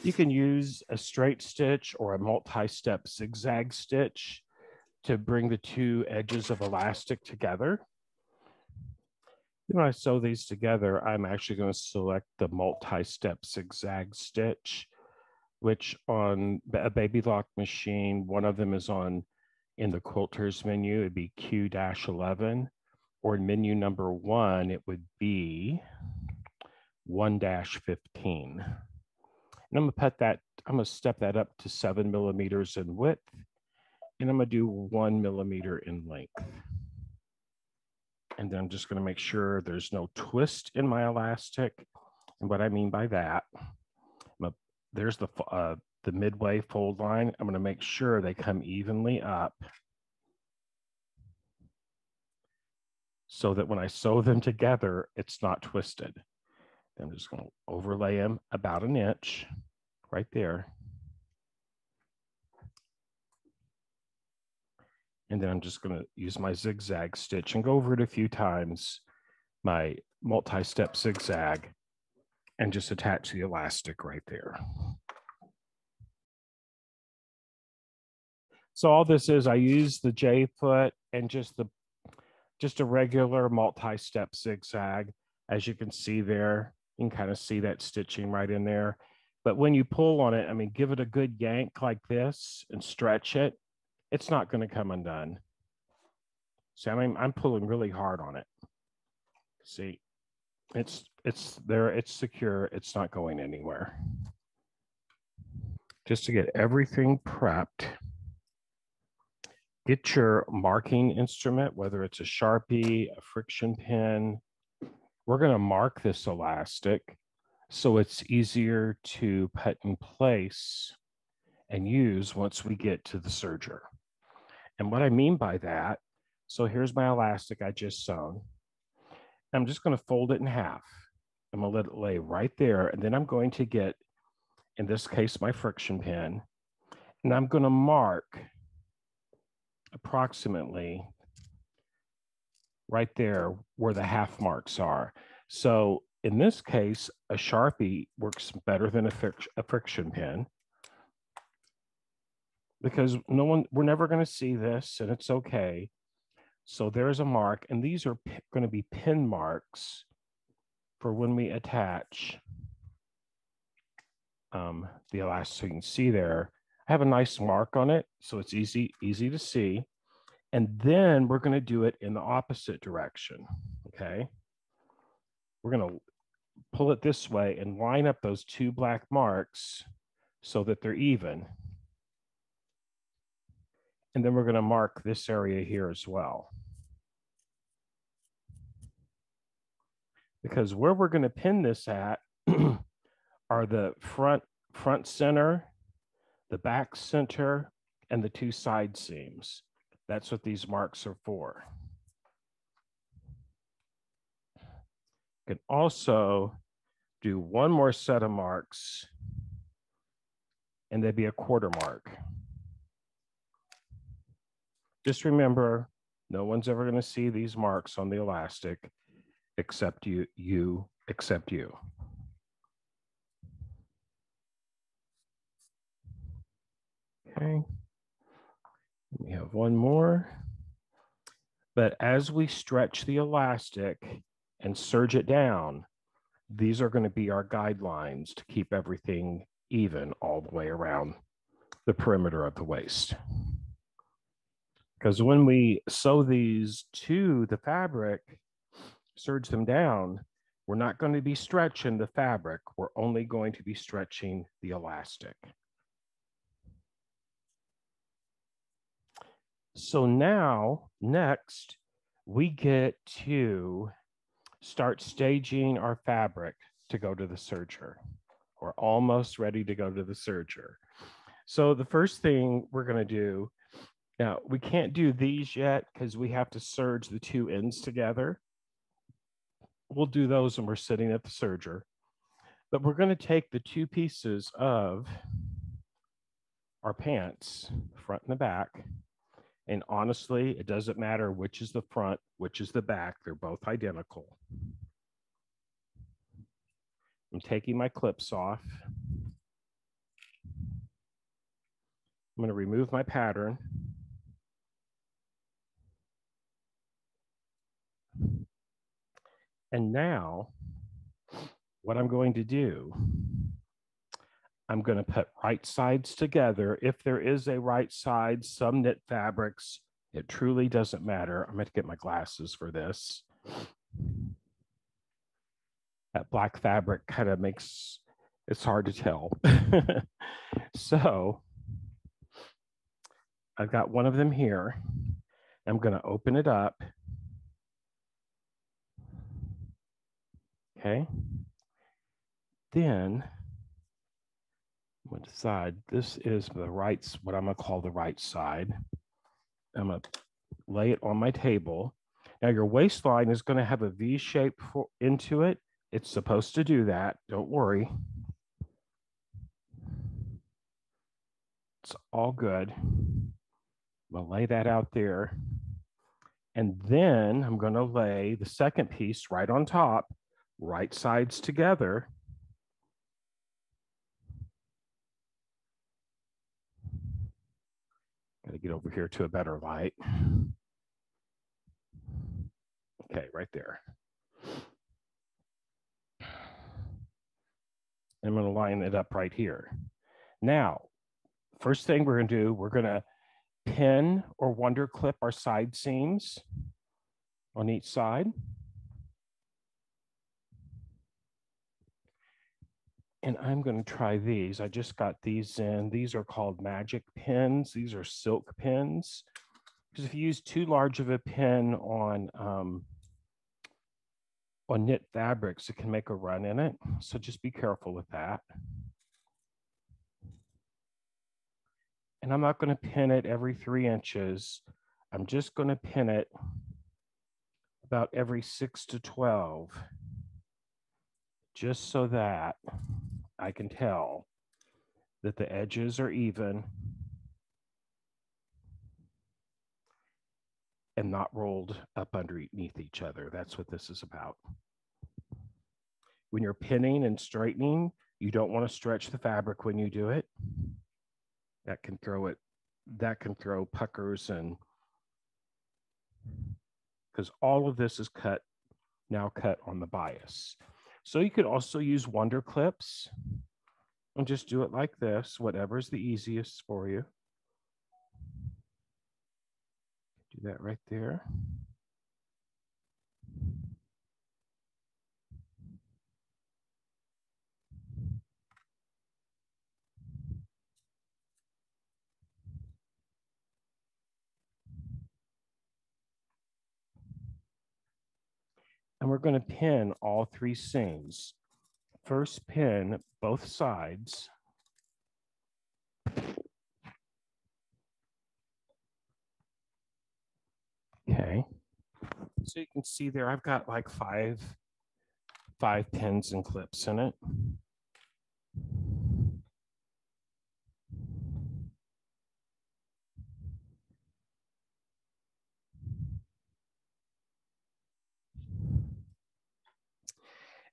You can use a straight stitch or a multi-step zigzag stitch to bring the two edges of elastic together. When I sew these together, I'm actually going to select the multi-step zigzag stitch, which on a baby lock machine, one of them is on in the quilters menu, it'd be Q-11, or in menu number 1, it would be 1-15. And I'm going to step that up to 7 millimeters in width, and I'm going to do 1 millimeter in length. And then I'm just going to make sure there's no twist in my elastic. And what I mean by that, there's the midway fold line. I'm going to make sure they come evenly up so that when I sew them together, it's not twisted. I'm just going to overlay them about an inch right there. And then I'm just going to use my zigzag stitch and go over it a few times, my multi-step zigzag, and just attach the elastic right there. So all this is, I use the J-foot and just a regular multi-step zigzag. As you can see there, you can kind of see that stitching right in there. But when you pull on it, I mean, give it a good yank like this and stretch it. It's not going to come undone. See, I mean, I'm pulling really hard on it. See, it's there, it's secure, it's not going anywhere. Just to get everything prepped, get your marking instrument, whether it's a Sharpie, a friction pen. We're going to mark this elastic so it's easier to put in place and use once we get to the serger. And what I mean by that, so here's my elastic I just sewn. I'm just going to fold it in half. I'm going to let it lay right there. And then I'm going to get, in this case, my friction pen, and I'm going to mark approximately right there where the half marks are. So in this case, a Sharpie works better than a friction pen, because we're never going to see this, and it's okay. So there's a mark, and these are going to be pin marks for when we attach the elastic. So you can see there, I have a nice mark on it, so it's easy to see. And then we're going to do it in the opposite direction, okay? We're going to pull it this way and line up those two black marks so that they're even. And then we're going to mark this area here as well. Because where we're going to pin this at are the front center, the back center, and the two side seams. That's what these marks are for. You can also do one more set of marks, and they'd be a quarter mark. Just remember, no one's ever going to see these marks on the elastic except you. Okay. We have one more. But as we stretch the elastic and serge it down, these are going to be our guidelines to keep everything even all the way around the perimeter of the waist. Because when we sew these to the fabric, serge them down, we're not going to be stretching the fabric. We're only going to be stretching the elastic. So now, next, we get to start staging our fabric to go to the serger. We're almost ready to go to the serger. So the first thing we're going to do, now we can't do these yet because we have to serge the two ends together. We'll do those when we're sitting at the serger. But we're going to take the two pieces of our pants, front and the back. And honestly, it doesn't matter which is the front, which is the back. They're both identical. I'm taking my clips off. I'm going to remove my pattern. And now what I'm going to do, I'm going to put right sides together. If there is a right side, some knit fabrics, it truly doesn't matter. I'm going to get my glasses for this. That black fabric kind of makes, it's hard to tell. So I've got one of them here. I'm going to open it up. Okay. Then I'm going to decide this is the right, what I'm going to call the right side. I'm going to lay it on my table. Now your waistline is going to have a V shape into it. It's supposed to do that. Don't worry. It's all good. I'm going to lay that out there. And then I'm going to lay the second piece right on top, right sides together. Got to get over here to a better light. Okay, right there. I'm going to line it up right here. Now, first thing we're going to do, we're going to pin or wonder clip our side seams on each side. And I'm going to try these. I just got these in. These are called magic pins. These are silk pins. Because if you use too large of a pin on knit fabrics, it can make a run in it. So just be careful with that. And I'm not going to pin it every 3 inches. I'm just going to pin it about every 6 to 12, just so that I can tell that the edges are even and not rolled up underneath each other. That's what this is about. When you're pinning and straightening, you don't want to stretch the fabric when you do it. That can throw puckers, and because all of this is now cut on the bias. So you could also use wonder clips and just do it like this, whatever's the easiest for you. Do that right there. And we're going to pin all 3 seams. First pin both sides. Okay. So you can see there, I've got like five pins and clips in it.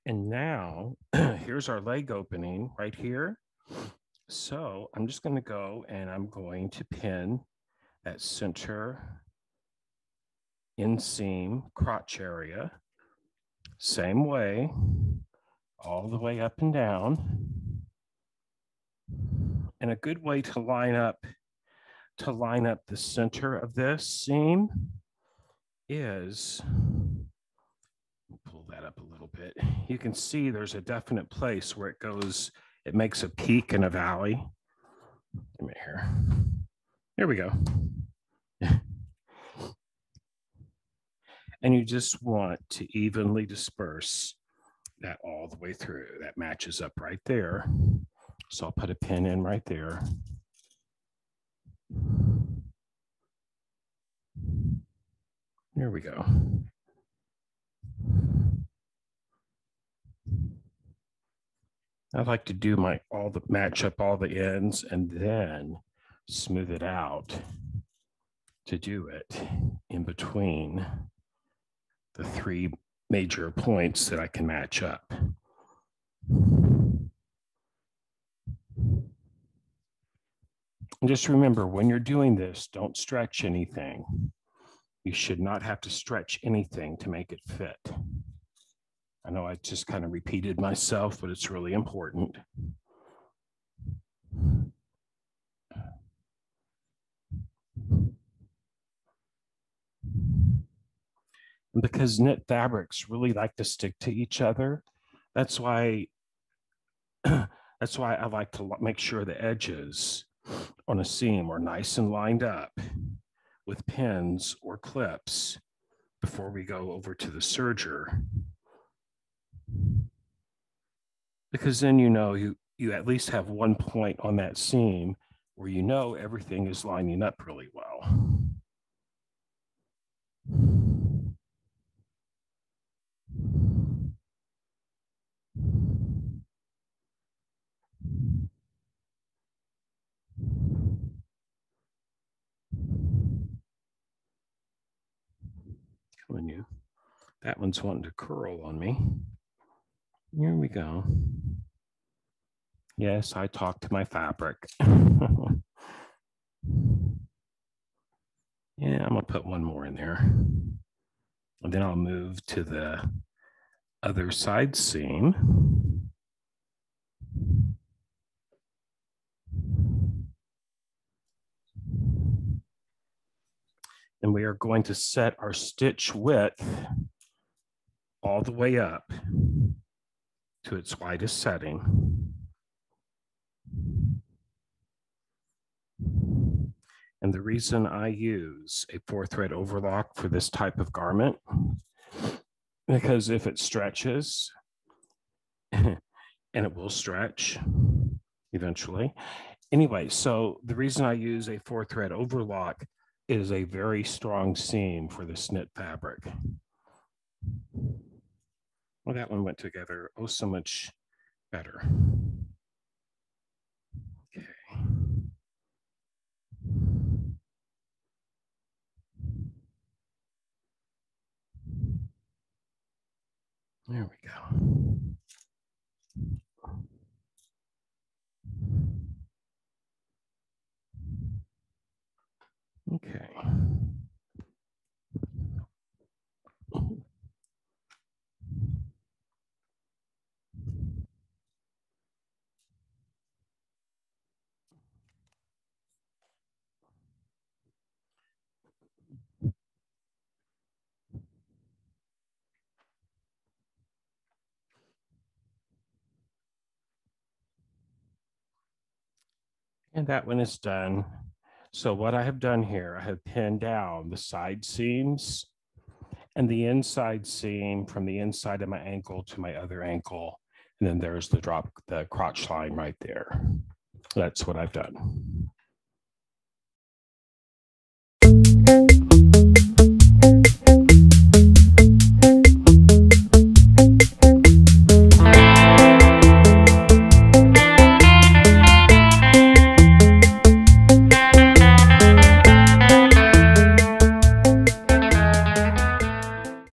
And now here's our leg opening right here. So I'm just going to go and I'm going to pin that center inseam crotch area, same way, all the way up and down. And a good way to line up the center of this seam is, pull that up a little bit. You can see there's a definite place where it goes, it makes a peak and a valley. Give me here. Here we go. And you just want to evenly disperse that all the way through. That matches up right there. So I'll put a pin in right there. There we go. I like to do match up all the ends and then smooth it out to do it in between the 3 major points that I can match up. And just remember, when you're doing this, don't stretch anything. You should not have to stretch anything to make it fit. I know I just kind of repeated myself, but it's really important. And because knit fabrics really like to stick to each other, that's why I like to make sure the edges on a seam are nice and lined up with pins or clips before we go over to the serger. Because then you at least have one point on that seam where you know everything is lining up really well. Come on, you. That one's wanting to curl on me. Here we go. Yes, I talk to my fabric. Yeah, I'm gonna put one more in there. And then I'll move to the other side seam. And we are going to set our stitch width all the way up to its widest setting. And the reason I use a 4-thread overlock for this type of garment, because if it stretches, and it will stretch eventually. Anyway, so the reason I use a 4-thread overlock is a very strong seam for this knit fabric. Well, that one went together oh so much better. Okay. There we go. Okay. And that one is done. So what I have done here, I have pinned down the side seams and the inside seam from the inside of my ankle to my other ankle. And then there's the crotch line right there. That's what I've done.